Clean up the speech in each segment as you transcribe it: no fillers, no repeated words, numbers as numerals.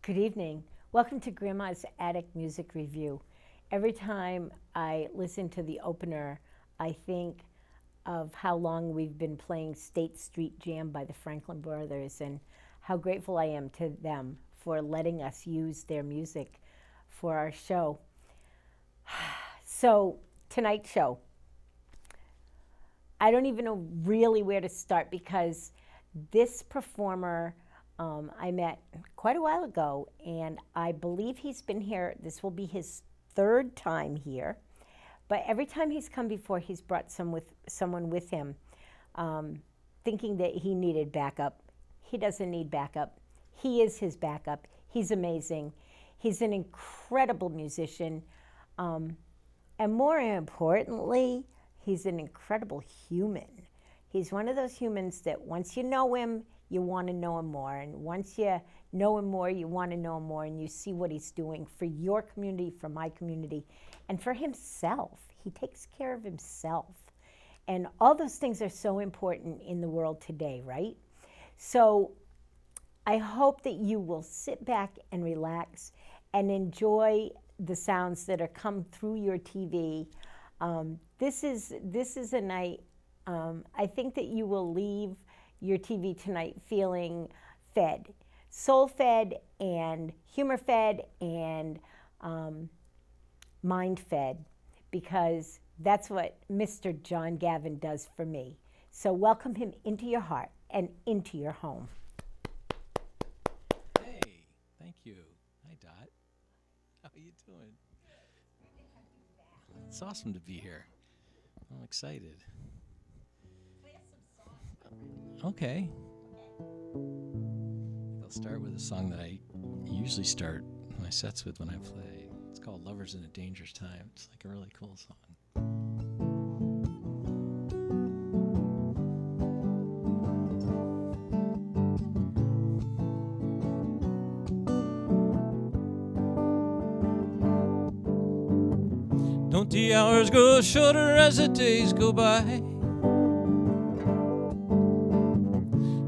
Good evening. Welcome to Grandma's Attic Music Review. Every time I listen to the opener, I think of how long we've been playing State Street Jam by the Franklin Brothers and how grateful I am to them for letting us use their music for our show. So, tonight's show. I don't even know really where to start because this performer I met quite a while ago, and I believe he's been here. This will be his third time here, but every time he's come before, he's brought someone with him, thinking that he needed backup. He doesn't need backup. He is his backup. He's amazing. He's an incredible musician, and more importantly, he's an incredible human. He's one of those humans that once you know him, you want to know him more. And once you know him more, you want to know him more, and you see what he's doing for your community, for my community, and for himself. He takes care of himself. And all those things are so important in the world today, right? So I hope that you will sit back and relax and enjoy the sounds that are come through your TV. This is a night, I think that you will leave your TV tonight feeling fed, soul-fed and humor-fed and mind-fed, because that's what Mr. John Gavin does for me. So welcome him into your heart and into your home. Hey, thank you. Hi, Dot. How are you doing? It's awesome to be here. I'm excited. Okay. I'll start with a song that I usually start my sets with when I play. It's called Lovers in a Dangerous Time. It's like a really cool song. Don't the hours grow shorter as the days go by?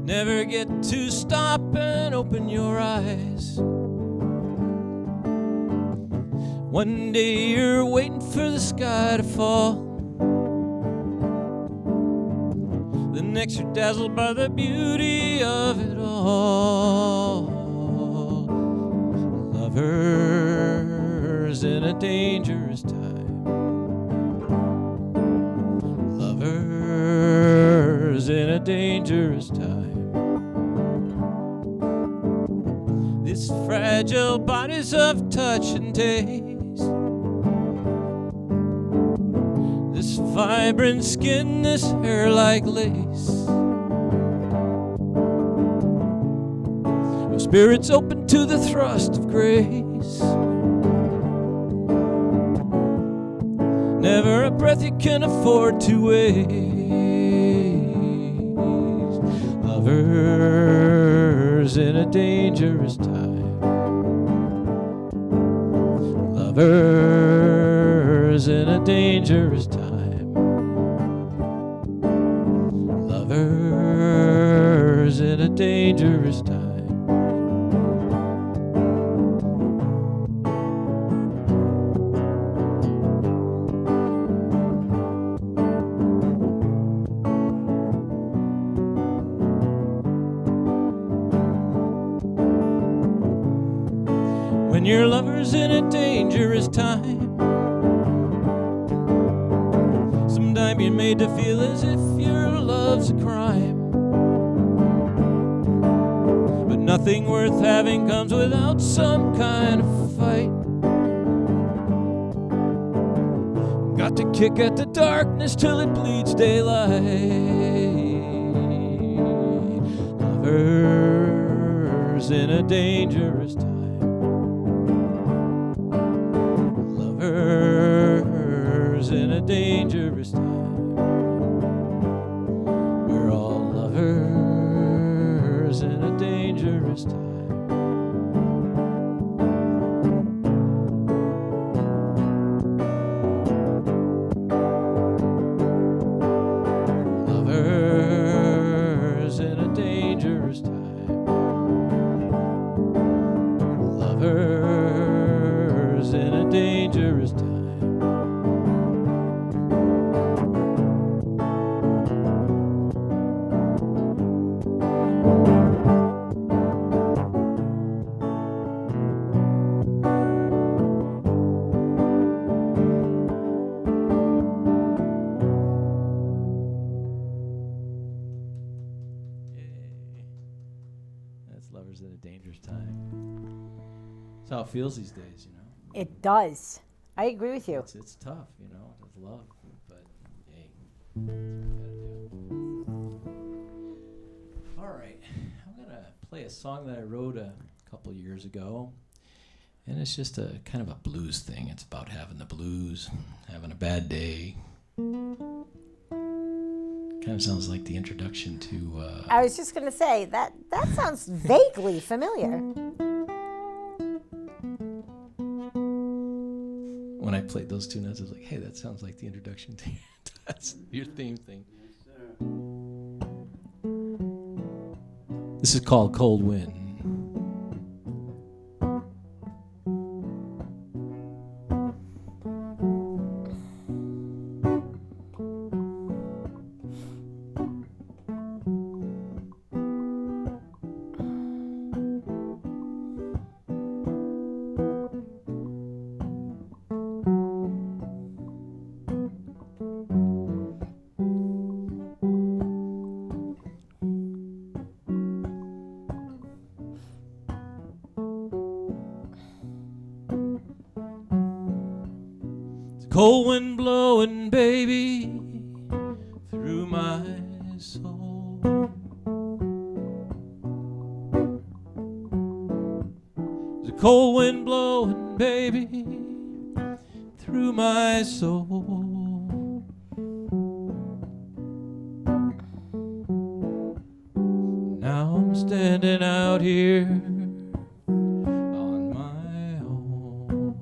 Never get to stop and open your eyes. One day you're waiting for the sky to fall. The next you're dazzled by the beauty of it all. Lovers in a dangerous time. Lovers in a dangerous time. This fragile bodies of touch and taste. This vibrant skin, this hair like lace. Your spirit's open to the thrust of grace. Never a breath you can afford to waste. Lovers in a dangerous time. Lovers in a dangerous time. Lovers in a dangerous time. When your lover's in a dangerous time, time you're made to feel as if your love's a crime. But nothing worth having comes without some kind of fight. Got to kick at the darkness till it bleeds daylight. Lovers in a dangerous time. Lovers in a dangerous time. We're all lovers in a dangerous time. Lovers in a dangerous time. Lovers in a dangerous time. That's lovers in a dangerous time. That's how it feels these days, you know. It does. I agree with you. It's tough, you know, with love, but hey, that's what we gotta do. All right, I'm gonna play a song that I wrote a couple years ago, and it's just a kind of a blues thing. It's about having the blues, having a bad day. Kind of sounds like the introduction to. I was just going to say that sounds vaguely familiar. When I played those two notes, I was like, "Hey, that sounds like the introduction to that's your theme thing." Yes, sir. This is called Cold Wind. Cold wind blowing, baby, through my soul. There's a cold wind blowing, baby, through my soul. Now I'm standing out here on my own.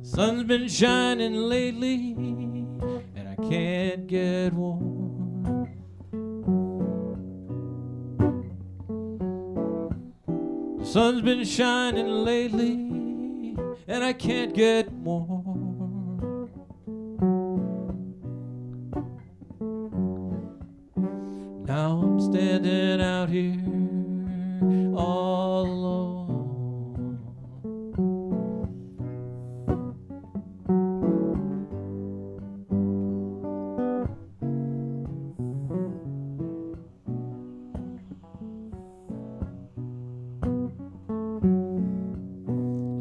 Sun's been shining lately, and I can't get warm. The sun's been shining lately, and I can't get warm. Now I'm standing out here all alone.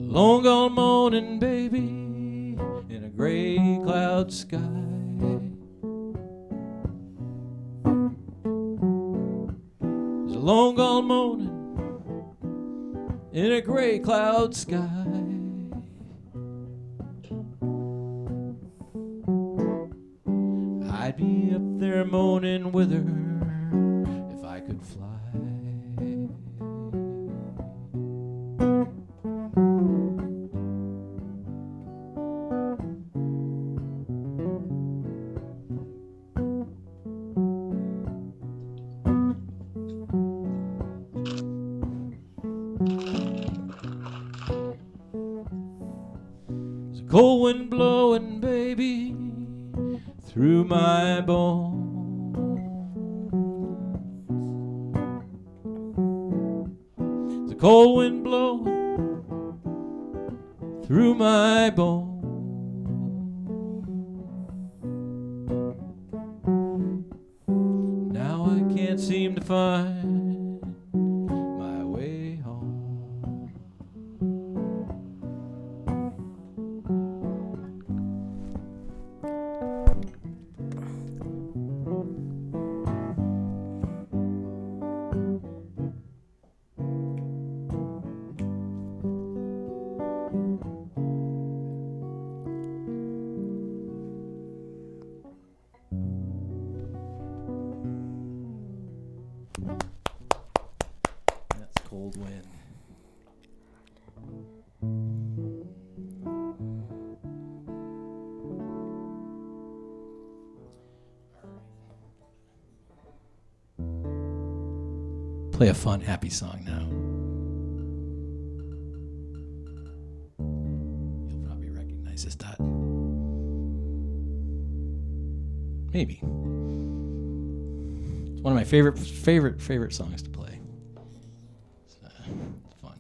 Long gone morning, baby, in a gray cloud sky. It's a long gone morning in a gray cloud sky. I'd be up there moaning with her if I could fly. Cold wind blowing, baby, through my bones. The cold wind blowing through my bones. Now I can't seem to find my way home. That's Cold Wind. Play a fun, happy song now. You'll probably recognize this dot. Maybe. It's one of my favorite songs to play. It's fun.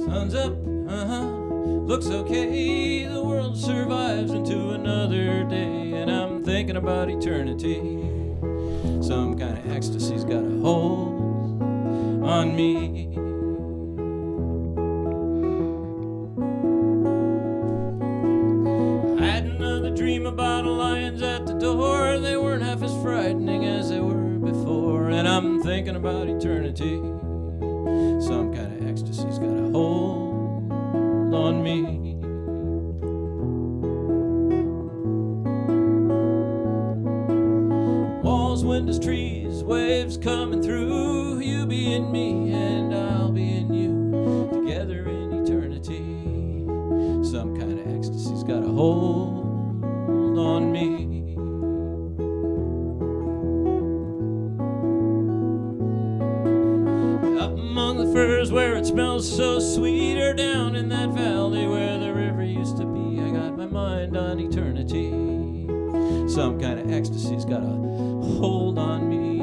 Sun's up, looks okay. The world survives into another day, and I'm thinking about eternity. Some kind of ecstasy's got a hold on me. I had another dream about lions at the door. They weren't half as frightening as they were before, and I'm thinking about eternity. Some kind of ecstasy's got a hold on me. Walls, windows, trees, waves coming through. You be in me and I'll be in you, together in eternity. Some kind of ecstasy's got a hold on me. Firs where it smells so sweet, or down in that valley where the river used to be. I got my mind on eternity. Some kind of ecstasy's got a hold on me.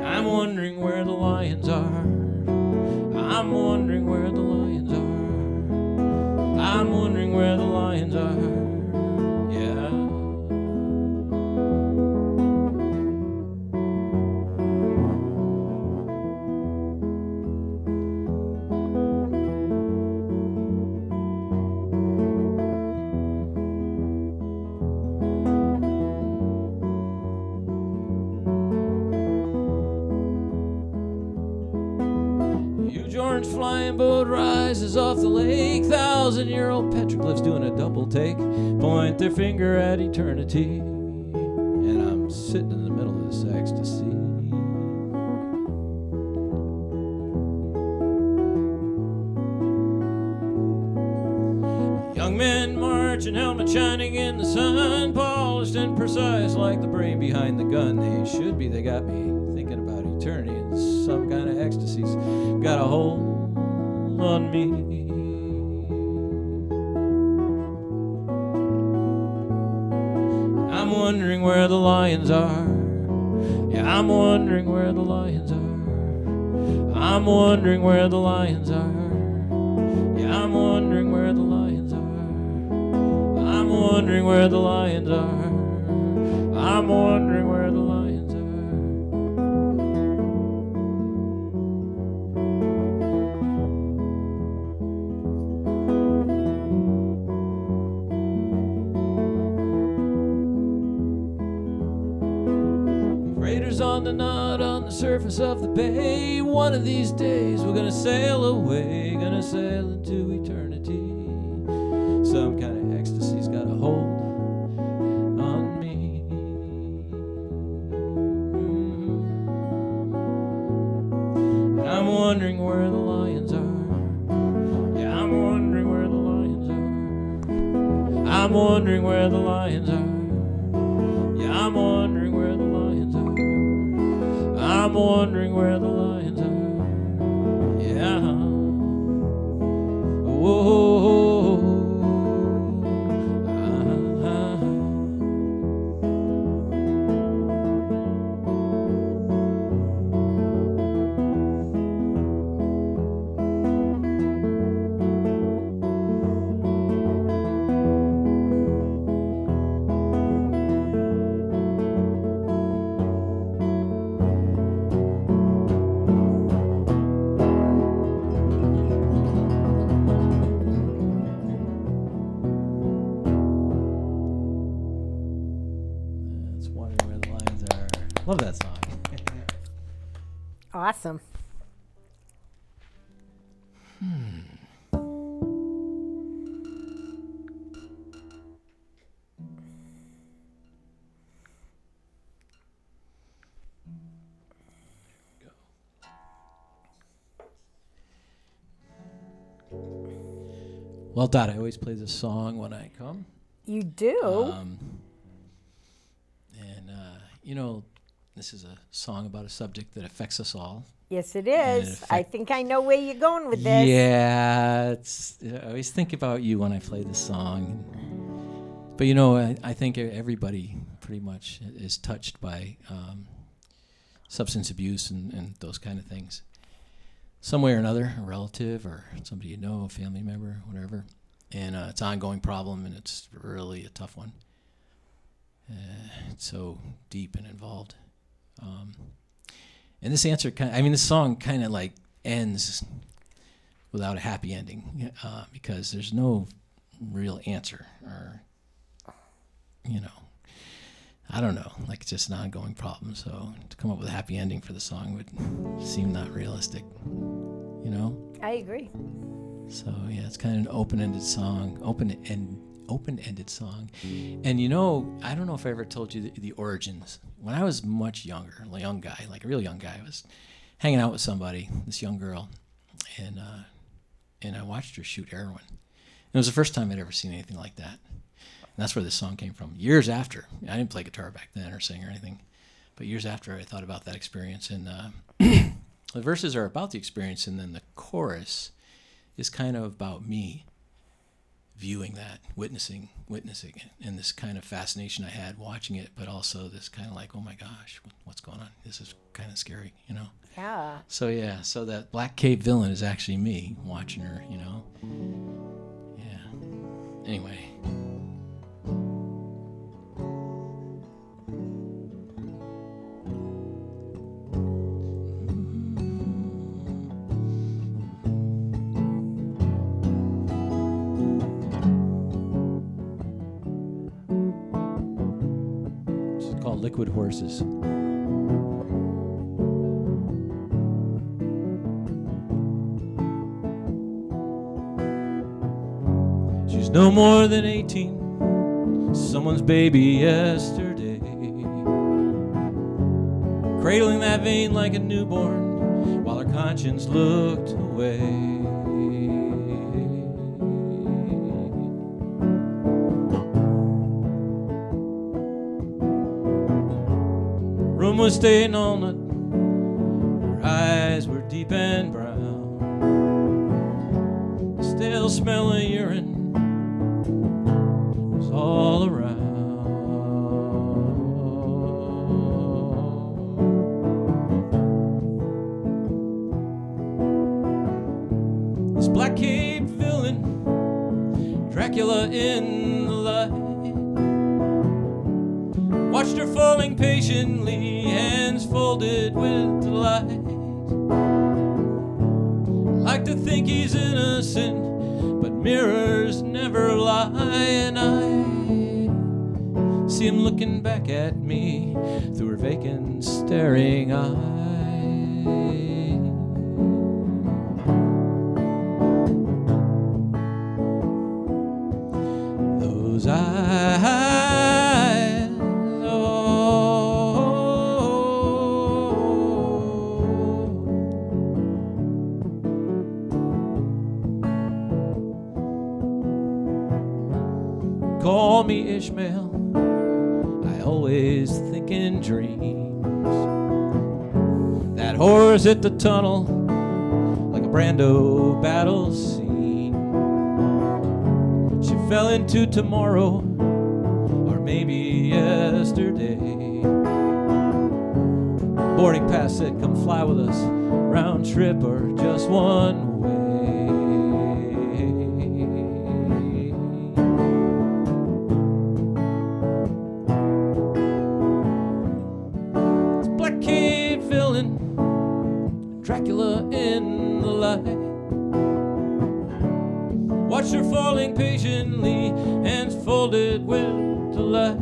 I'm wondering where the lions are. I'm wondering where the lions are. I'm wondering where the lions are. Yeah. Orange flying boat rises off the lake. 1,000-year-old petroglyphs doing a double take, point their finger at eternity, and I'm sitting in the middle of this ecstasy. Young men marching, helmet shining in the sun, polished and precise like the brain behind the gun. They should be. They got me thinking about eternity, and some kind of ecstasy's got a hold on me. I'm wondering where the lions are. Yeah, I'm wondering where the lions are. I'm wondering where the lions are. Yeah, I'm wondering where the lions are. I'm wondering where the lions are. I'm wondering where the lions are. fingers on the knot on the surface of the bay. One of these days we're gonna sail away, gonna sail into eternity. Some kind of ecstasy's got a hold on me. And I'm wondering where the lions are. Yeah, I'm wondering where the lions are. I'm wondering where the lions are. Yeah, I'm wondering where the lions are. I'm wondering where the lions are. Yeah. Whoa. Love that song. Awesome. Well, Dot, I always play this song when I come. You do? This is a song about a subject that affects us all. Yes, it is. I think I know where you're going with this. Yeah, I always think about you when I play this song. But, I think everybody pretty much is touched by substance abuse and those kind of things. Some way or another, a relative or somebody you know, a family member, whatever. And it's an ongoing problem, and it's really a tough one. It's so deep and involved. And this song kind of like ends without a happy ending, because there's no real answer, or, I don't know, like it's just an ongoing problem. So to come up with a happy ending for the song would seem not realistic, I agree. So yeah, it's kind of an open-ended song, open-ended song. And I don't know if I ever told you the origins. When I was much younger, a young guy, like a real young guy, I was hanging out with somebody, this young girl, and I watched her shoot heroin. It was the first time I'd ever seen anything like that. And that's where this song came from. Years after, I didn't play guitar back then or sing or anything, but years after I thought about that experience. And the verses are about the experience, and then the chorus is kind of about me viewing that, witnessing it, and this kind of fascination I had watching it, but also this kind of like, oh my gosh, what's going on? This is kind of scary, Yeah. So that Black Cave villain is actually me watching her, Yeah. Anyway. Liquid Horses. She's no more than 18, someone's baby yesterday, cradling that vein like a newborn while her conscience looked away. Was staying all night. Her eyes were deep and brown. The stale smell of urine was all around. This Black Cave villain, Dracula in the light, watched her falling patiently, hands folded with delight. Like to think he's innocent, but mirrors never lie. And I See him looking back at me through her vacant, staring eyes. Those eyes, call me Ishmael, I always think in dreams. That horse at the tunnel, like a Brando battle scene. She fell into tomorrow, or maybe yesterday. Boarding pass said, come fly with us, round trip or just one way. Dracula in the light. Watch her falling patiently, hands folded with delight.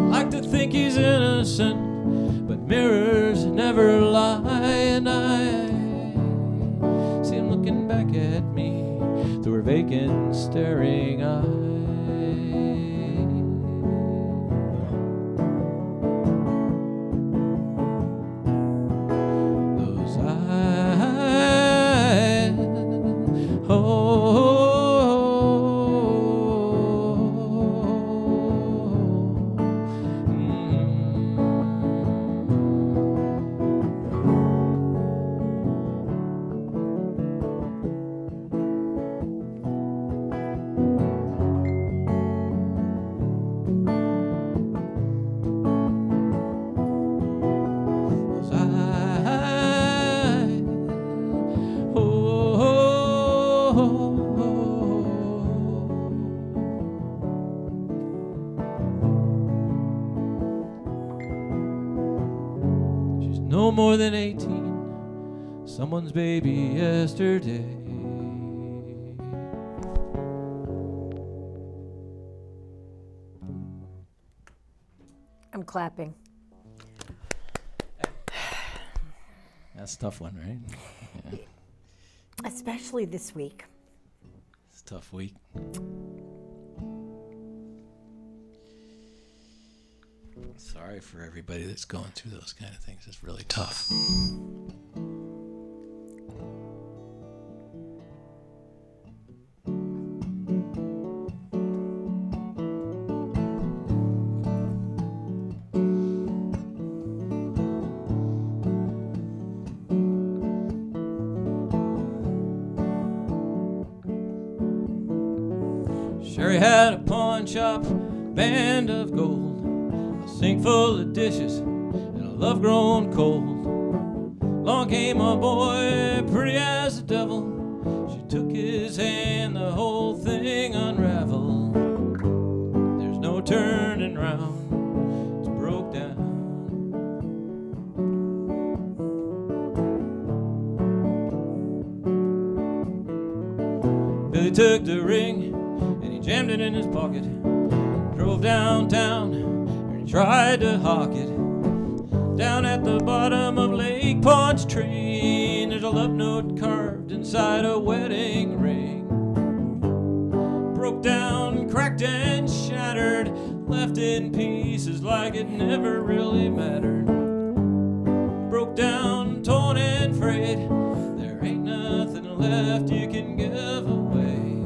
Like to think he's innocent, but mirrors never lie. And I see him looking back at me through her vacant, staring eyes. No more than 18, someone's baby yesterday. I'm clapping. That's a tough one, right? Yeah. Especially this week. It's a tough week. Sorry for everybody that's going through those kind of things. It's really tough. Sherry had a pawn shop, band of gold, sink full of dishes, and a love grown cold. Long came a boy, pretty as the devil. She took his hand, the whole thing unraveled. There's no turning round, it's broke down. Billy took the ring, and he jammed it in his pocket. Drove downtown, tried to hawk it. Down at the bottom of Lake Pontchartrain, there's a love note carved inside a wedding ring. Broke down, cracked and shattered, left in pieces like it never really mattered. Broke down, torn and frayed, there ain't nothing left you can give away.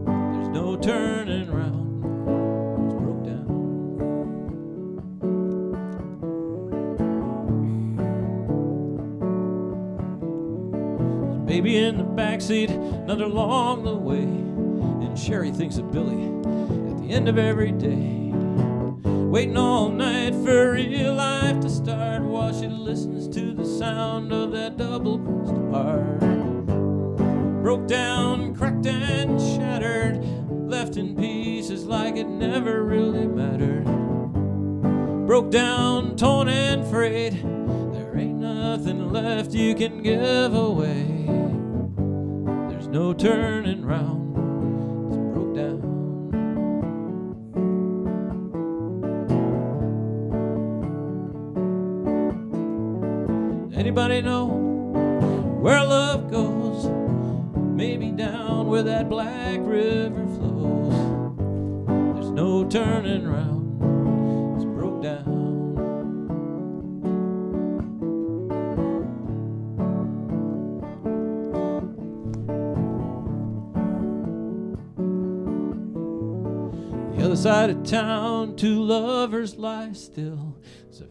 There's no turning round. Baby in the backseat, another along the way. And Sherry thinks of Billy at the end of every day. Waiting all night for real life to start while she listens to the sound of that double-crossed heart. Broke down, cracked and shattered, left in pieces like it never really mattered. Broke down, torn and frayed, there ain't nothing left you can give away. There's no turning round, it's broke down. Anybody know where love goes? Maybe down where that black river flows. There's no turning around, it's broke down. The other side of town, two lovers lie still. There's a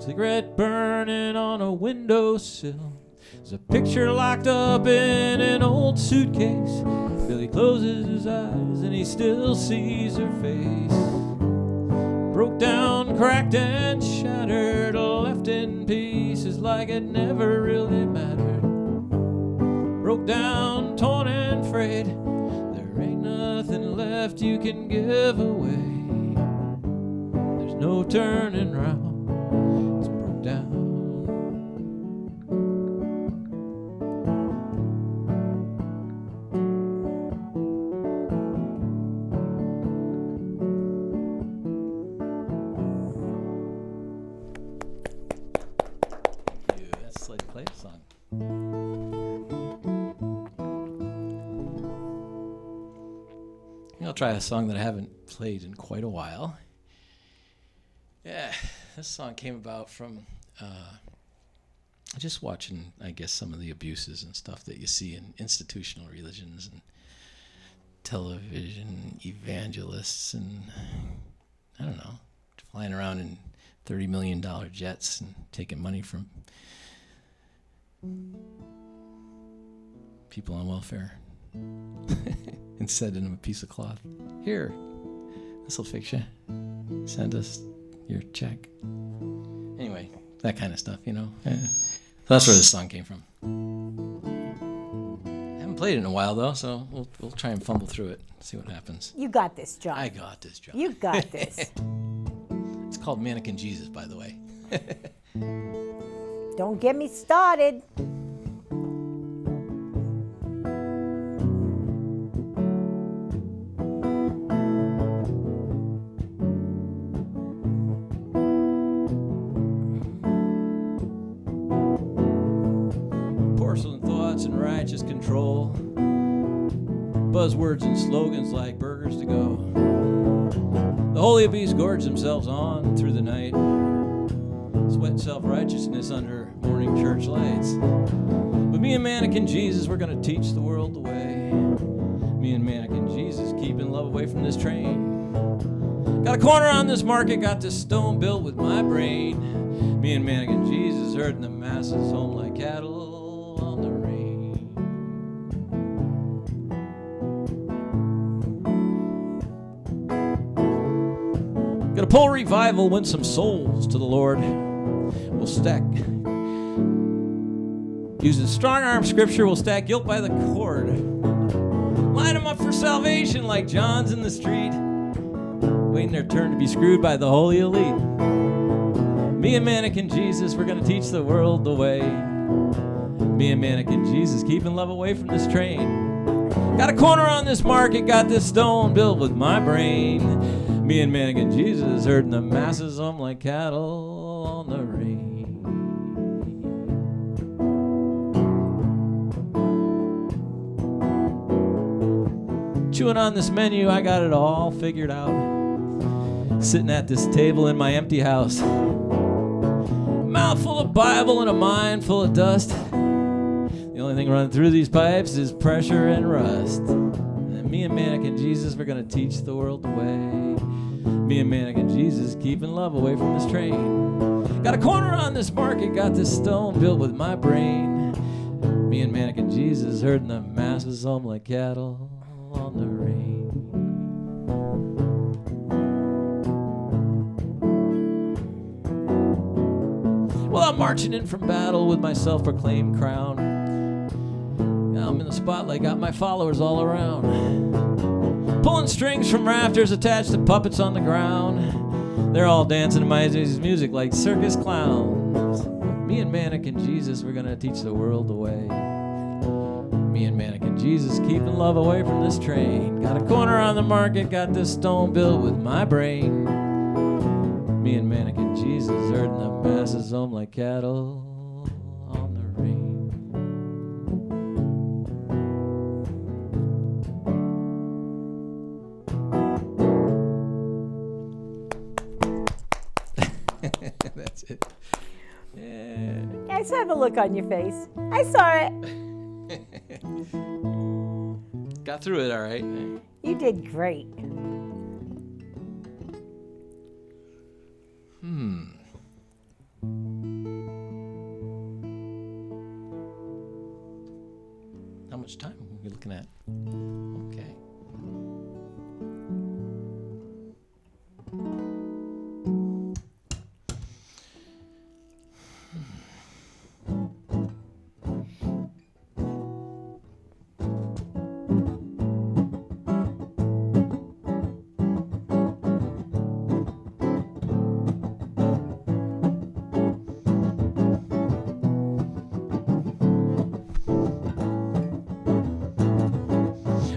cigarette burning on a windowsill. There's a picture locked up in an old suitcase. Billy closes his eyes and he still sees her face. Broke down, cracked and shattered, left in pieces like it never really mattered. Broke down, torn and frayed. There ain't nothing left you can give away. There's no turning round, it's broke down. Thank you. That's like play a song. I'll try a song that I haven't played in quite a while. Yeah, this song came about from just watching, I guess, some of the abuses and stuff that you see in institutional religions and television evangelists and, I don't know, flying around in $30 million jets and taking money from people on welfare. And said in a piece of cloth, "Here, this'll fix you. Send us your check." Anyway, that kind of stuff, you know. So that's where this song came from. I haven't played it in a while though, so we'll try and fumble through it, see what happens. You got this, John. I got this, John. You got this. It's called Mannequin Jesus, by the way. Don't get me started. Porcelain thoughts and righteous control. Buzzwords and slogans like burgers to go. The holy beasts gorge themselves on through the night. Sweat self-righteousness under morning church lights. But me and Mannequin Jesus, we're gonna teach the world the way. Me and Mannequin Jesus, keeping love away from this train. Got a corner on this market, got this stone built with my brain. Me and Mannequin Jesus, herding the masses home like cattle on the range. Gonna pull revival, win some souls to the Lord. We'll stack, using strong arm scripture, we'll stack guilt by the cord. Line them up for salvation like John's in the street, waiting their turn to be screwed by the holy elite. Me and Mannequin Jesus, we're gonna teach the world the way. Me and Mannequin Jesus, keeping love away from this train. Got a corner on this market, got this stone built with my brain. Me and Mannequin Jesus, herding the masses home like cattle on the range. Chewing on this menu, I got it all figured out. Sitting at this table in my empty house. Mouth full of Bible and a mind full of dust. The only thing running through these pipes is pressure and rust. And me and Mannequin Jesus, we're gonna teach the world the way. Me and Mannequin Jesus, keeping love away from this train. Got a corner on this market, got this stone built with my brain. Me and Mannequin Jesus, herding the masses home like cattle on the range. Well, I'm marching in from battle with my self-proclaimed crown. Now I'm in the spotlight, got my followers all around. Pulling strings from rafters attached to puppets on the ground. They're all dancing to my music like circus clowns. Me and Mannequin Jesus, we're gonna teach the world the way. Me and Mannequin Jesus, keeping love away from this train. Got a corner on the market, got this stone built with my brain. Me and Mannequin Jesus, herding the masses home like cattle That's it. Yeah. I saw the look on your face. I saw it. Got through it all right. You did great. How much time are we looking at? Okay.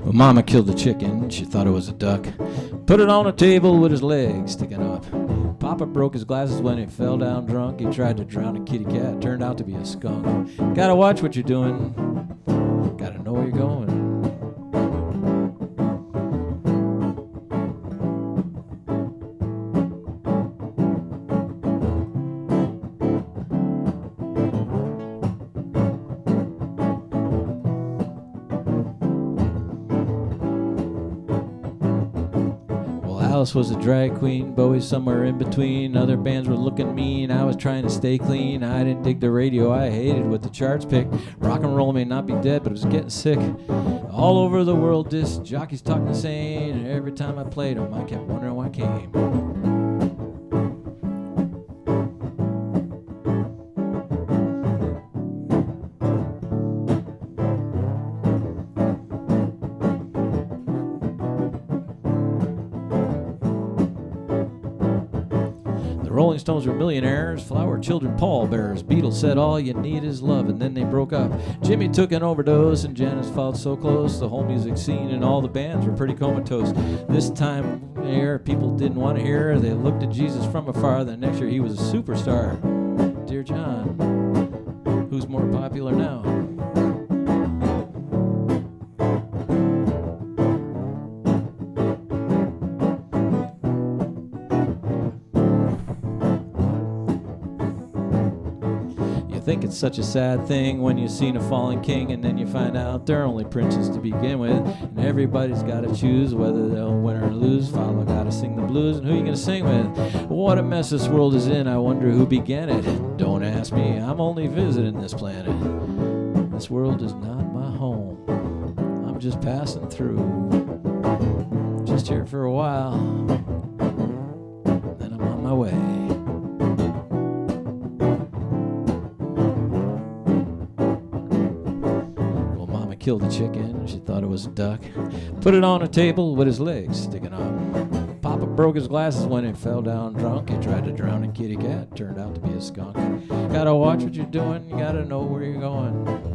Well, Mama killed the chicken, she thought it was a duck. Put it on a table with his legs sticking up. Papa broke his glasses when he fell down drunk. He tried to drown a kitty cat, turned out to be a skunk. Gotta watch what you're doing, gotta know where you're going. Alice was a drag queen, Bowie somewhere in between. Other bands were looking mean, I was trying to stay clean. I didn't dig the radio, I hated what the charts picked. Rock and roll may not be dead, but it was getting sick. All over the world, disc jockeys talking insane. And every time I played them, I kept wondering why I came. Rolling Stones were millionaires, flower children pallbearers. Beatles said all you need is love, and then they broke up. Jimmy took an overdose, and Janis followed so close. The whole music scene and all the bands were pretty comatose. This time here, people didn't want to hear. They looked at Jesus from afar. The next year he was a superstar. Dear John, who's more popular now? Think it's such a sad thing when you've seen a fallen king and then you find out they're only princes to begin with, and everybody's got to choose whether they'll win or lose. Follow gotta sing the blues, and who you gonna sing with? What a mess this world is in, I wonder who began it. Don't ask me, I'm only visiting this planet. This world is not my home, I'm just passing through. Just here for a while, then I'm on my way. Killed the chicken, she thought it was a duck. Put it on a table with his legs sticking up. Papa broke his glasses when he fell down drunk. He tried to drown a kitty cat, turned out to be a skunk. Gotta watch what you're doing, you gotta know where you're going.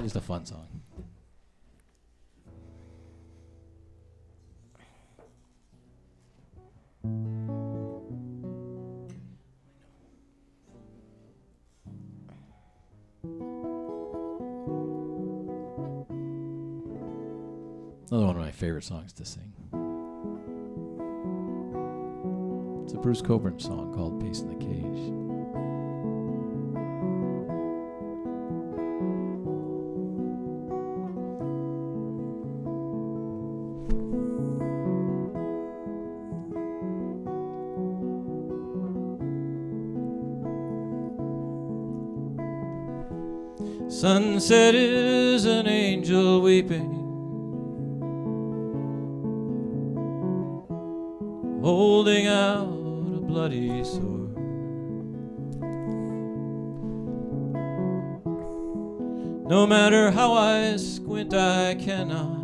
Just a fun song. Another one of my favorite songs to sing. It's a Bruce Cockburn song called Peace in the Cage. Sunset is an angel weeping, holding out a bloody sword. No matter how I squint, I cannot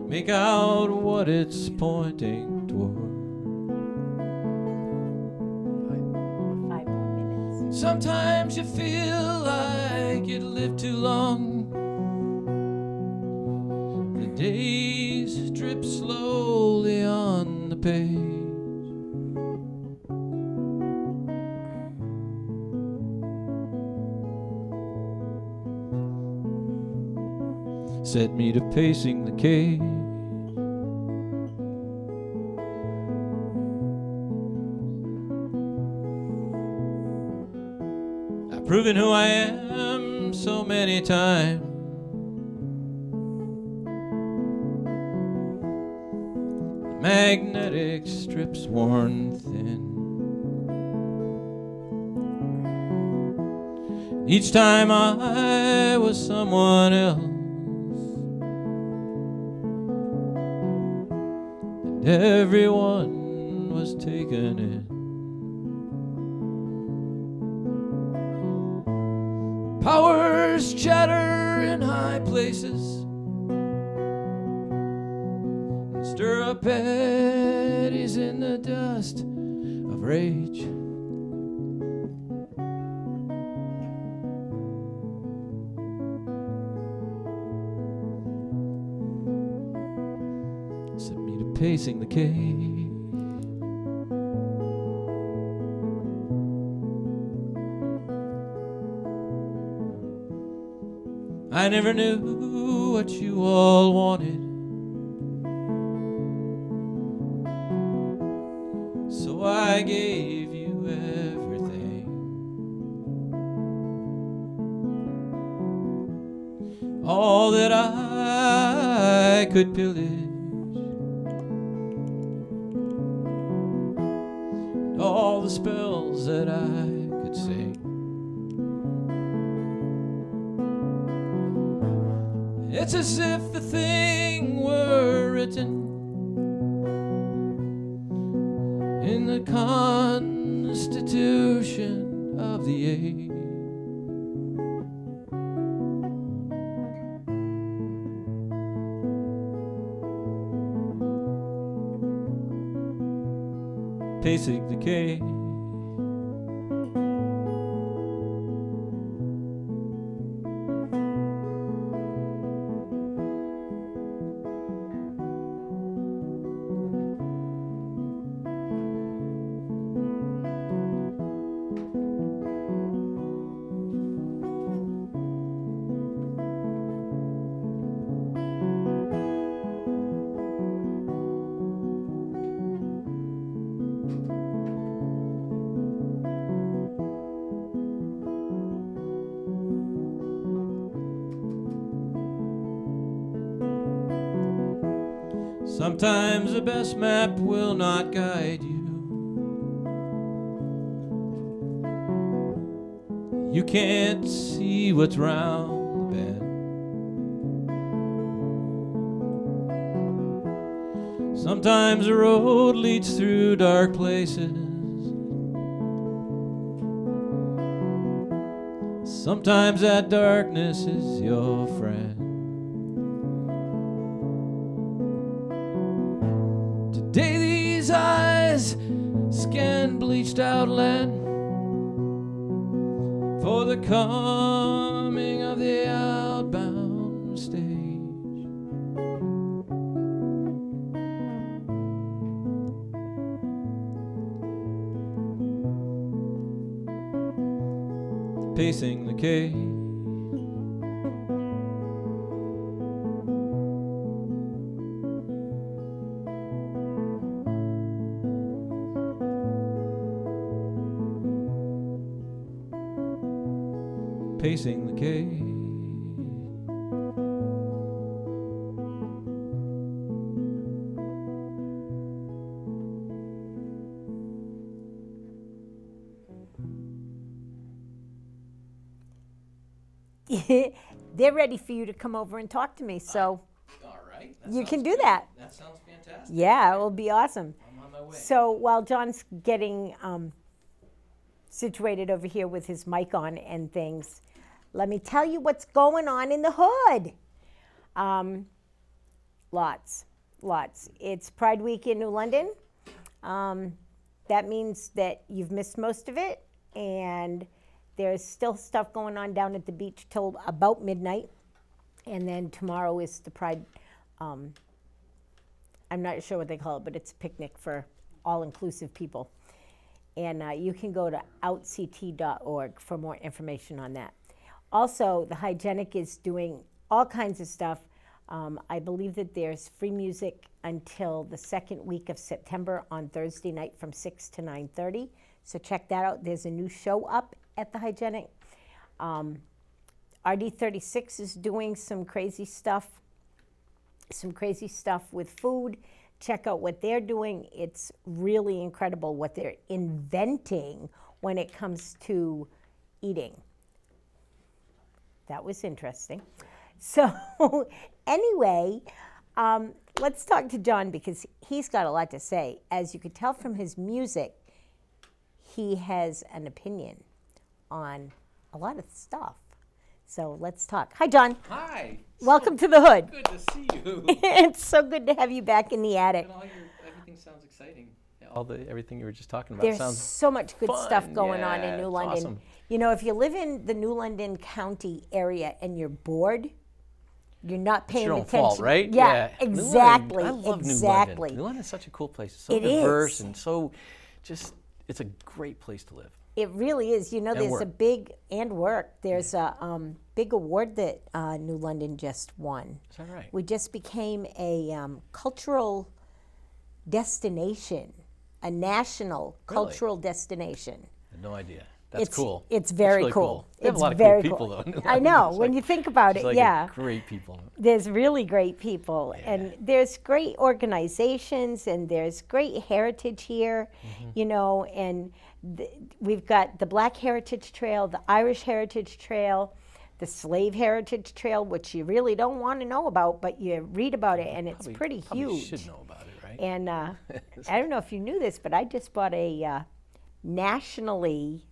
make out what it's pointing toward. Sometimes you feel like you lived too long. The days drip slowly on the page. Set me to pacing the cage. I've proven who I am so many times. The magnetic strips worn thin. Each time I was someone else, and everyone was taken in. Powers chatter in high places and stir up eddies in the dust of rage. Set me to pacing the cage. I never knew what you all wanted, so I gave you everything. All that I could pillage, and all the spells that I could sing. It's as if the thing were written in the constitution of the age. Pacing the cage. Sometimes the best map will not guide you. You can't see what's round the bend. Sometimes the road leads through dark places. Sometimes that darkness is your friend. Today these eyes scan bleached out land for the coming of the outbound stage. Pacing the cage. Pacing the cage. They're ready for you to come over and talk to me, so All right. you can do that. That sounds fantastic. Yeah, it will be awesome. I'm on my way. So while John's getting situated over here with his mic on and things, let me tell you what's going on in the hood. Lots. It's Pride Week in New London. That means that you've missed most of it, and there's still stuff going on down at the beach till about midnight. And then tomorrow is the Pride I'm not sure what they call it, but it's a picnic for all-inclusive people. And you can go to outct.org for more information on that. Also, the Hygienic is doing all kinds of stuff. I believe that there's free music until the second week of September on Thursday night from 6 to 9:30. So check that out. There's a new show up at the Hygienic. RD36 is doing some crazy stuff with food. Check out what they're doing. It's really incredible what they're inventing when it comes to eating. That was interesting. So anyway, let's talk to John because he's got a lot to say. As you could tell from his music, he has an opinion on a lot of stuff. So let's talk. Hi, John. Hi. Welcome to the Hood. Good to see you. It's so good to have you back in the attic. And everything sounds exciting. Everything you were just talking about There's sounds so much good fun. stuff going on Yeah, in New it's London. awesome. You know, if you live in the New London County area and you're bored, you're not paying It's your own attention. fault, right? Yeah, exactly. New London, I love exactly. New London. New London's such a cool place. It's so It diverse is. and so just, it's a great place to live. It really is. You know, And there's work. a big, and work, there's a big award that New London just won. Is that right? We just became a cultural destination, a national cultural destination. I had no idea. That's cool. It's very really cool. They have It's a lot of very cool people, cool. though. in New I London. know. It's When like- you think about it's it, like yeah. Great people. There's really great people, and there's great organizations, and there's great heritage here, you know, and we've got the Black Heritage Trail, the Irish Heritage Trail, the Slave Heritage Trail, which you really don't want to know about, but you read about it, and it's pretty Probably huge. should know about it, right? And I don't know if you knew this, but I just bought a nationally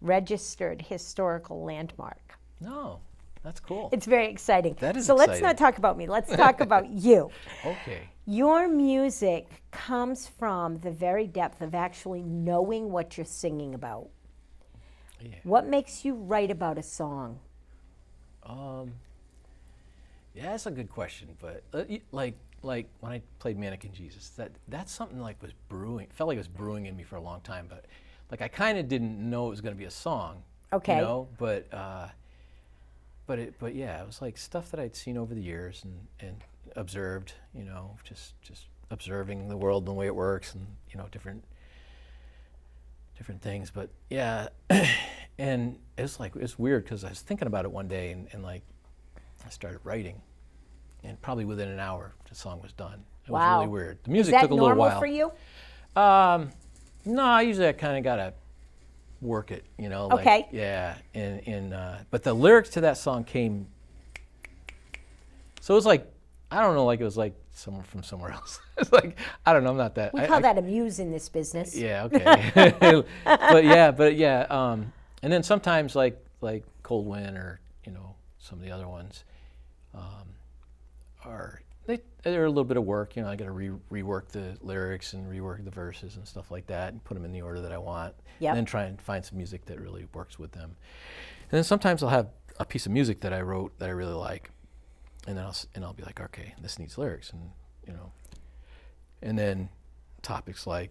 registered historical landmark. No, that's cool. It's very exciting. That is so let's exciting. not talk about me. Let's talk about you. Okay. Your music comes from the very depth of actually knowing what you're singing about. Yeah. What makes you write about a song? Yeah, that's a good question. But like when I played Mannequin Jesus, that's something like was brewing. Felt like it was brewing in me for a long time. But like I kind of didn't know it was going to be a song. Okay. You know, but yeah, it was like stuff that I'd seen over the years and observed. You know, just observing the world and the way it works, and you know, different things. But yeah, and it's weird because I was thinking about it one day and like I started writing, and probably within an hour the song was done. It was really weird. The music Is that took a little normal while. for you? No, usually I kind of gotta work it, you know. Like, Okay. Yeah, but the lyrics to that song came. So it was like, I don't know, like it was like someone from somewhere else. It's like, I don't know, I'm not that. We call that a muse in this business. Yeah, okay. but yeah, and then sometimes like Cold Wind or you know some of the other ones, they're a little bit of work. You know, I got to rework the lyrics and rework the verses and stuff like that, and put them in the order that I want. Yep. And then try and find some music that really works with them. And then sometimes I'll have a piece of music that I wrote that I really like, and then I'll be like, okay, this needs lyrics, and you know, and then topics like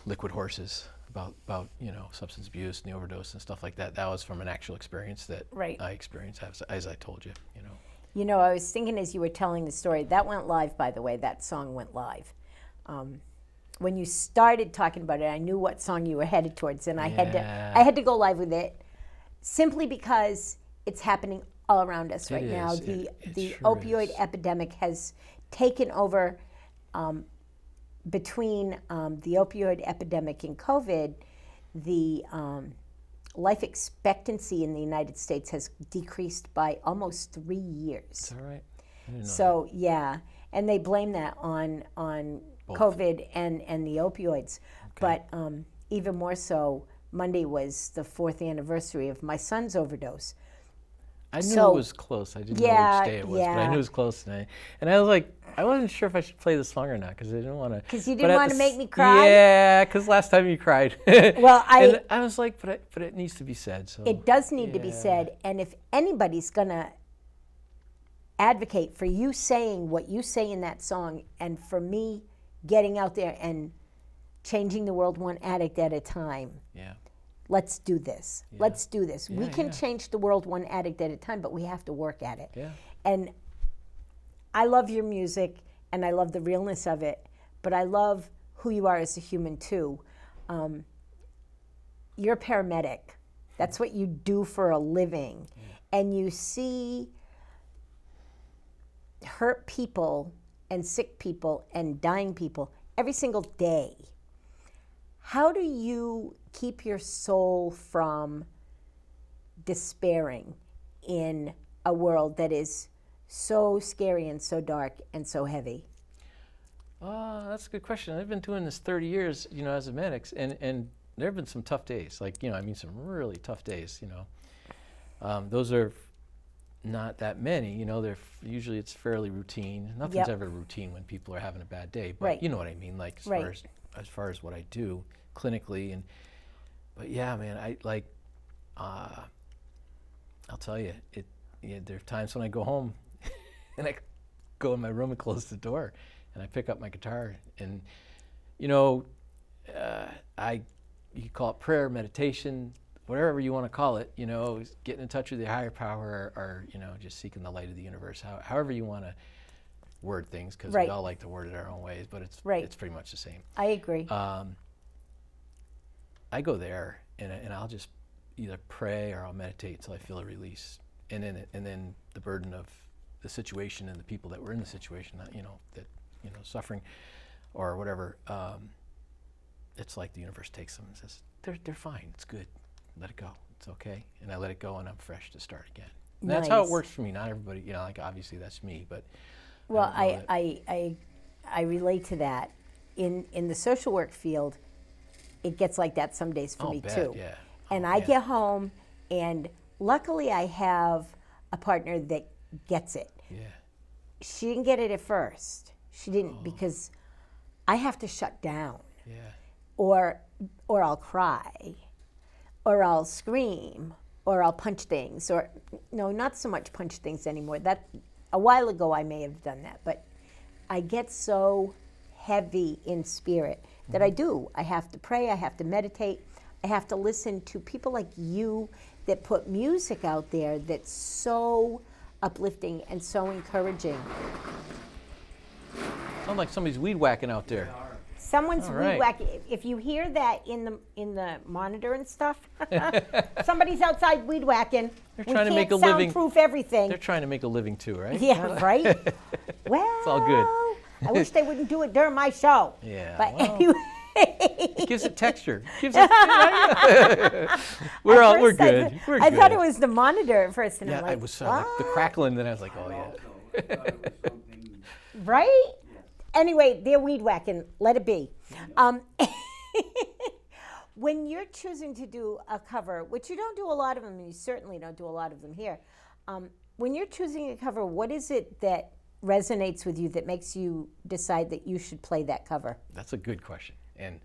liquid horses about you know substance abuse and the overdose and stuff like that. That was from an actual experience that I experienced as I told you. You know. You know, I was thinking as you were telling the story, that went live, by the way, that song went live. When you started talking about it, I knew what song you were headed towards, and I had to go live with it simply because it's happening all around us right now. The sure opioid epidemic has taken over. Between the opioid epidemic and COVID, the life expectancy in the United States has decreased by almost 3 years. Is that right? I didn't know So yeah, and they blame that on Both. COVID and the opioids. But even more so, Monday was the 4th anniversary of my son's overdose. I knew it was close. I didn't know which day it was, but I knew it was close. And I was like, I wasn't sure if I should play the song or not because I didn't want to. Because you didn't want to make me cry? Yeah, because last time you cried. Well, and I was like, but it needs to be said. So It does need to be said, and if anybody's gonna advocate for you saying what you say in that song, and for me getting out there and changing the world one addict at a time. Yeah. Let's do this. Yeah. Let's do this. We Yeah, can yeah. change the world one addict at a time, but we have to work at it. Yeah. And I love your music, and I love the realness of it, but I love who you are as a human too. You're a paramedic. That's what you do for a living. Yeah. And you see hurt people and sick people and dying people every single day. How do you keep your soul from despairing in a world that is so scary and so dark and so heavy? That's a good question. I've been doing this 30 years, as a medic, and there have been some tough days. Like, some really tough days, Those are not that many, they're usually it's fairly routine. Nothing's ever routine when people are having a bad day, but right. You know what I mean, like as far as what I do clinically, but yeah, man, I'll tell you, there are times when I go home and I go in my room and close the door and I pick up my guitar and, you could call it prayer, meditation, whatever you want to call it, getting in touch with your higher power or just seeking the light of the universe, however you want to word things, because we all like to word it our own ways, but it's pretty much the same. I agree. I go there and I'll just either pray or I'll meditate until I feel a release, and then the burden of the situation and the people that were in the situation, that suffering or whatever, it's like the universe takes them and says they're fine, it's good, let it go, it's okay, and I let it go and I'm fresh to start again. And that's how it works for me. Not everybody, obviously that's me, but well, I relate to that. In the social work field, it gets like that some days for me too. Yeah. And I get home, and luckily I have a partner that gets it. Yeah. She didn't get it at first. She didn't because I have to shut down. Yeah. Or I'll cry, or I'll scream, or I'll punch things, or no, not so much punch things anymore. That a while ago I may have done that, but I get so heavy in spirit that I do. I have to pray, I have to meditate, I have to listen to people like you that put music out there that's so uplifting and so encouraging. Sounds like somebody's weed whacking out there. Someone's weed whacking. If you hear that in the monitor and stuff, somebody's outside weed whacking. They're trying to make a living. Soundproof everything. They're trying to make a living too, right? Yeah, right. Well, it's all good. I wish they wouldn't do it during my show. Yeah. But well, anyway. It gives it texture. We're good. We're I good. thought it was the monitor at first, and yeah, I'm like, I was like the crackling. Then I was like, oh yeah. Right? Anyway, they're weed whacking. Let it be. When you're choosing to do a cover, which you don't do a lot of them, and you certainly don't do a lot of them here, when you're choosing a cover, what is it that resonates with you that makes you decide that you should play that cover? That's a good question. And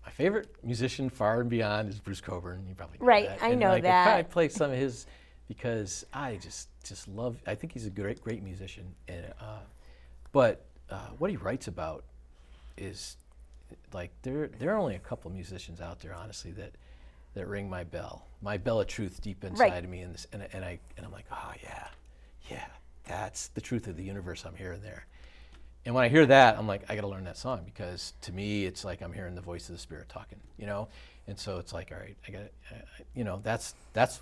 my favorite musician, far and beyond, is Bruce Cockburn. You probably know that. I know that. I play some of his because I just love. I think he's a great musician. And but what he writes about is like there are only a couple musicians out there, honestly, that ring my bell of truth deep inside of me. And I'm like, oh yeah, that's the truth of the universe I'm hearing there. And when I hear that, I'm like, I got to learn that song, because to me, it's like I'm hearing the voice of the Spirit talking, And so it's like, all right, I got to, that's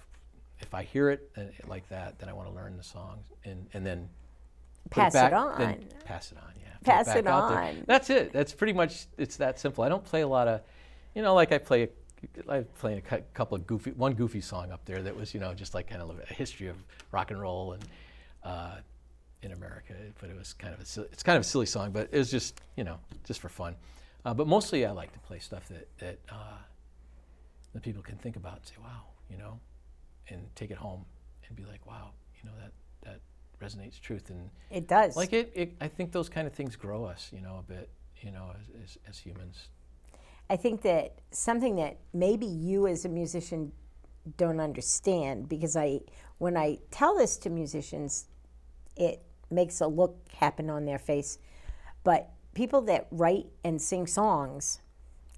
if I hear it like that, then I want to learn the song and then pass it on. Then pass it on, yeah. Pass it on. That's it. That's pretty much, it's that simple. I don't play a lot of, like I play a couple of one goofy song up there that was, just like kind of a history of rock and roll and in America, but it was kind of it's kind of a silly song, but it was just just for fun. But mostly I like to play stuff that people can think about and say, wow, and take it home and be like, wow, that resonates truth, and it does. Like I think those kind of things grow us, a bit, as humans. I think that something that maybe you as a musician don't understand, because when I tell this to musicians, it makes a look happen on their face. But people that write and sing songs,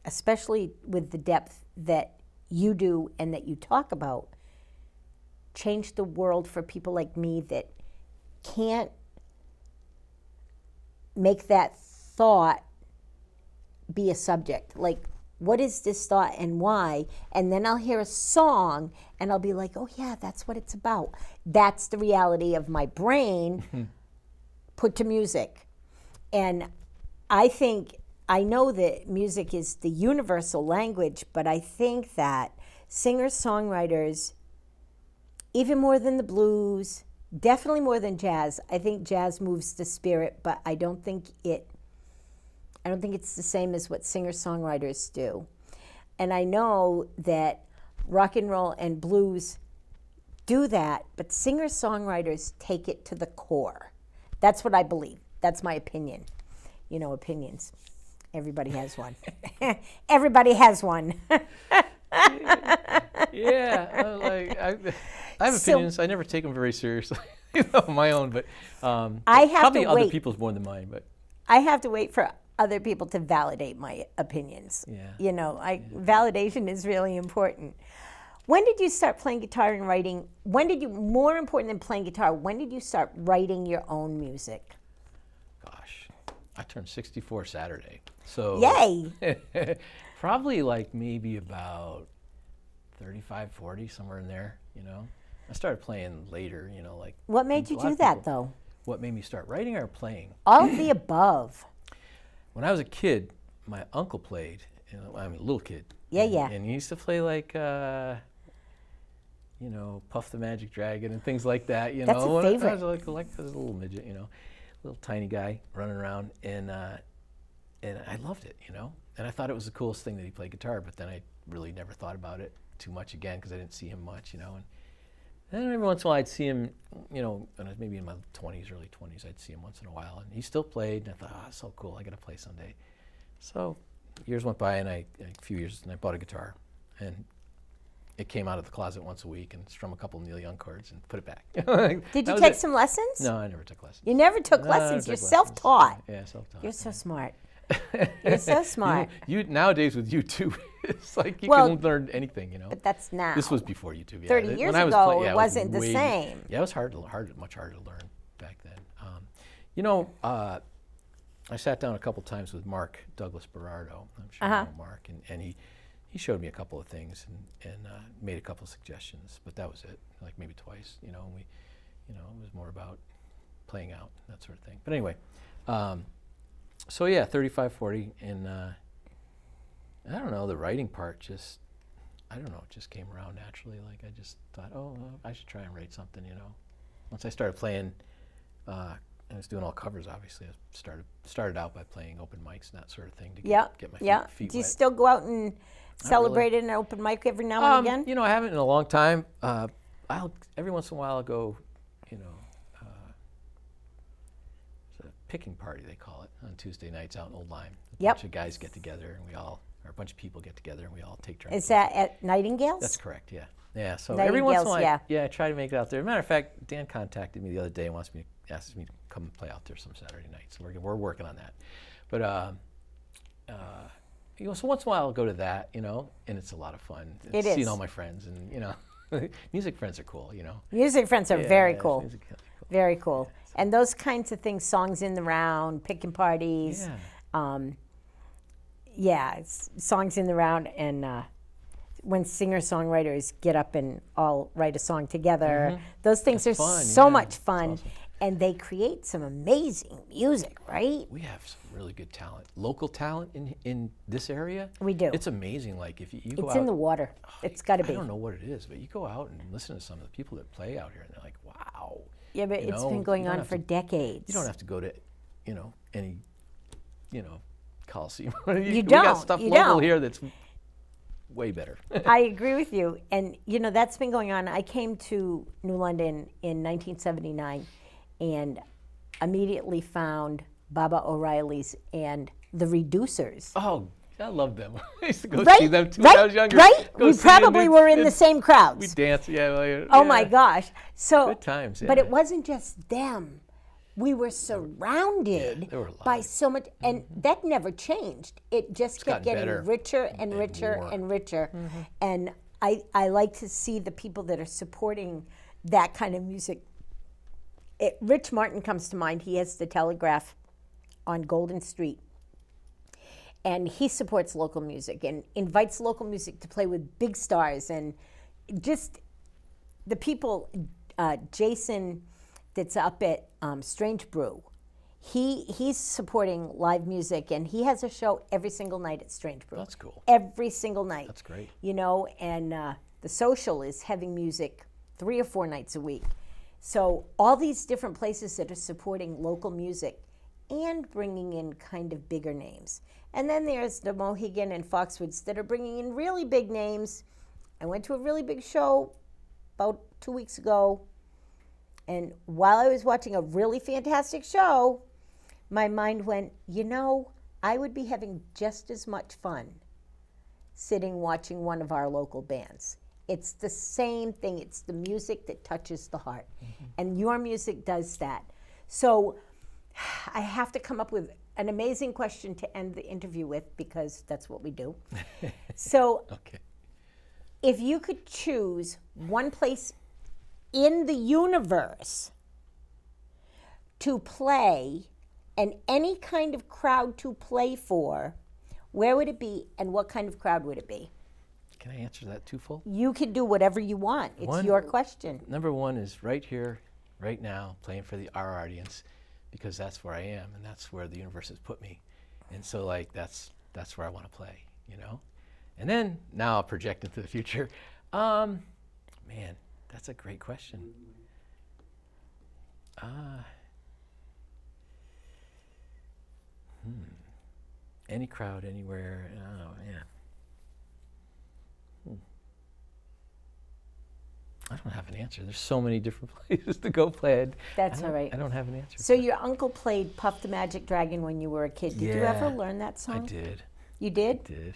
especially with the depth that you do and that you talk about, change the world for people like me that can't make that thought be a subject. Like, what is this thought and why? And then I'll hear a song and I'll be like, oh yeah, that's what it's about. That's the reality of my brain put to music. And I know that music is the universal language, but I think that singers-songwriters, even more than the blues, definitely more than jazz. I think jazz moves the spirit, but I don't think it's the same as what singer-songwriters do. And I know that rock and roll and blues do that, but singer-songwriters take it to the core. That's what I believe. That's my opinion. You know, opinions. Everybody has one. Everybody has one. Yeah, I have opinions. I never take them very seriously, my own, but I have probably to other wait. people's more than mine. But I have to wait for other people to validate my opinions. Yeah. You know, validation is really important. When did you start playing guitar and writing? More important than playing guitar, when did you start writing your own music? gosh, I turned 64 Saturday. So Yay! probably like maybe about 35, 40, somewhere in there, I started playing later, like. What made you do that, though? What made me start writing or playing? All of the above. When I was a kid, my uncle played, I'm a little kid. Yeah, and, yeah. And he used to play like, Puff the Magic Dragon and things like that, That's a When favorite. I was like a little midget, little tiny guy running around, and I loved it, And I thought it was the coolest thing that he played guitar, but then I really never thought about it too much again because I didn't see him much, And then every once in a while I'd see him, when I was maybe in my 20s, early 20s, I'd see him once in a while, and he still played, and I thought, it's so cool, I got to play someday. So years went by, and a few years, and I bought a guitar, and it came out of the closet once a week and strum a couple Neil Young chords and put it back. Did you take some lessons? No, I never took lessons. You never took No, I lessons? never You're took self-taught. Yeah, self-taught. You're so smart. You're so smart. You nowadays with YouTube, it's like you Well, can learn anything, But that's now. This was before YouTube. 30 When years I was ago, play- yeah, it was wasn't the way- same. Yeah, it was much harder to learn back then. I sat down a couple times with Mark Douglas Berardo. I'm sure you know Mark, and he showed me a couple of things and made a couple of suggestions, but that was it. Like maybe twice, and we, it was more about playing out, that sort of thing. But anyway, so yeah, 35, 40, and I don't know, the writing part just came around naturally. Like I just thought, I should try and write something, Once I started playing, I was doing all covers, obviously. I started out by playing open mics and that sort of thing to get my feet Do you wet. still go out and celebrate an open mic every now and again? I haven't in a long time. Every once in a while I'll go, it's a picking party, they call it, on Tuesday nights out in Old Lyme. A bunch of guys get together, and or a bunch of people get together, and we all take turns. Is that at Nightingale's? That's correct, yeah. Yeah, so every once in a while, Nightingales, I try to make it out there. Matter of fact, Dan contacted me the other day and asks me to come and play out there some Saturday nights. So we're working on that. But so once in a while I'll go to that, and it's a lot of fun. It is. Seeing all my friends, and music friends are cool, Music friends are very cool. Music friends are cool. Very cool. And those kinds of things, songs in the round, picking parties. Yeah. Songs in the round, and when singer-songwriters get up and all write a song together, those things It's are fun, so yeah. much fun. It's awesome. And they create some amazing music, right? We have some really good talent, local talent in this area. We do. It's amazing. Like if you go It's out, in the water. It's got to be. I don't know what it is, but you go out and listen to some of the people that play out here, and they're like, wow. Yeah, but it's been going on for decades. You don't have to go to, any, Coliseum. You We got don't, stuff you local don't. here that's way better. I agree with you. And, that's been going on. I came to New London in 1979 and immediately found Baba O'Reilly's and the Reducers. Oh, I love them. I used to go Right? see them too Right? when I was younger. Right? Go We see them. probably were in the same We crowds. danced, yeah. Oh my gosh. So, Good times, But yeah. it wasn't just them. we were surrounded there were by loud. so much, and that never changed. It just kept gotten getting better richer and and richer more. and richer. And I like to see the people that are supporting that kind of music. Rich Martin comes to mind. He has the Telegraph on Golden Street. And he supports local music and invites local music to play with big stars. And just the people, Jason that's up at Strange Brew, he's supporting live music, and he has a show every single night at Strange Brew. That's cool. Every single night. That's great. You know, and the Social is having music 3 or 4 nights a week. So all these different places that are supporting local music and bringing in kind of bigger names. And then there's the Mohegan and Foxwoods that are bringing in really big names. I went to a really big show about 2 weeks ago, and while I was watching a really fantastic show, my mind went, you know, I would be having just as much fun sitting watching one of our local bands. It's the same thing. It's the music that touches the heart. And your music does that. So I have to come up with an amazing question to end the interview with, because that's what we do. So Okay. if you could choose one place in the universe to play and any kind of crowd to play for, where would it be and what kind of crowd would it be? Can I answer that twofold? You can do whatever you want. It's your question. Number one is right here, right now, playing for our audience, because that's where I am and that's where the universe has put me. And so like that's where I want to play, you know? And then now I'll project into the future. Man, that's a great question. Any crowd, anywhere. Oh, yeah. I don't have an answer. There's so many different places to go play. That's all right. I don't have an answer. So your uncle played Puff the Magic Dragon when you were a kid. Did you ever Yeah, learn that song? I did. You did? Did.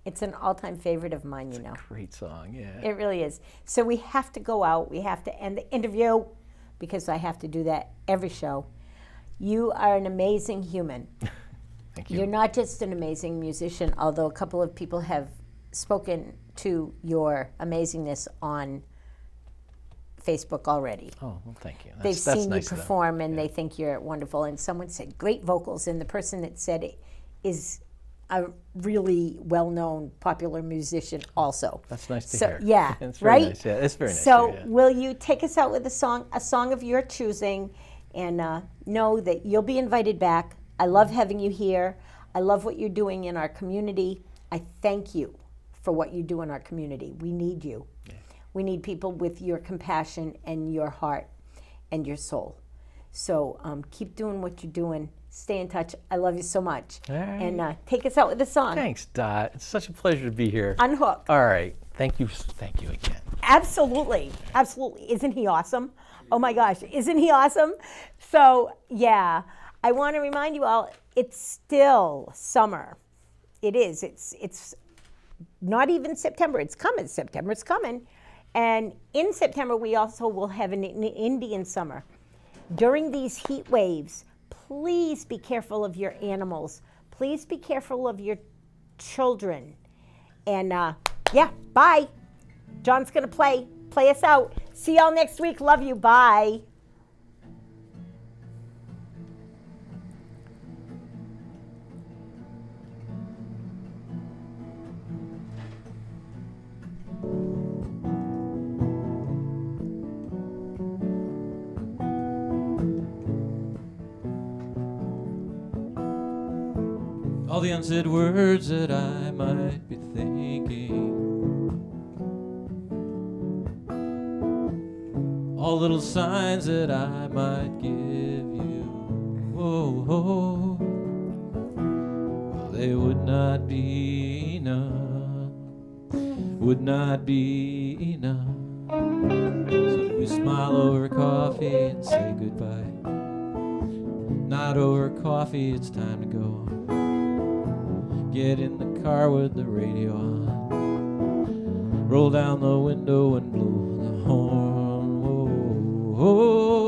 It's an all-time favorite of mine, you know. Great song, yeah. It really is. So we have to go out. We have to end the interview, because I have to do that every show. You are an amazing human. Thank you. You're not just an amazing musician, although a couple of people have spoken to your amazingness on Facebook already. Oh, well, thank you. They've That's seen nice you of them. perform, and they think you're wonderful. And someone said great vocals, and the person that said it is a really well-known, popular musician also. That's nice to So, hear. yeah, It's very right? nice. Yeah, it's very nice. So to hear, yeah. will you take us out with a song of your choosing, and know that you'll be invited back. I love having you here. I love what you're doing in our community. I thank you for what you do in our community. We need you. Yeah. We need people with your compassion and your heart and your soul. So keep doing what you're doing. Stay in touch. I love you so much. All right. And take us out with a song. Thanks, Dot. It's such a pleasure to be here. Unhook. All right. Thank you again. Absolutely. Absolutely. Isn't he awesome? Oh my gosh. Isn't he awesome? So, yeah, I want to remind you all, it's still summer. It is. It's not even September. It's coming. September. It's coming. And in September, we also will have an Indian summer. During these heat waves, please be careful of your animals. Please be careful of your children. And yeah, bye. John's going to play us out. See y'all next week. Love you. Bye. All the unsaid words that I might be thinking, all little signs that I might give you, oh, well, they would not be enough, would not be enough. So we smile over coffee and say goodbye. Not over coffee, it's time to go. Get in the car with the radio on. Roll down the window and blow the horn. Whoa, whoa.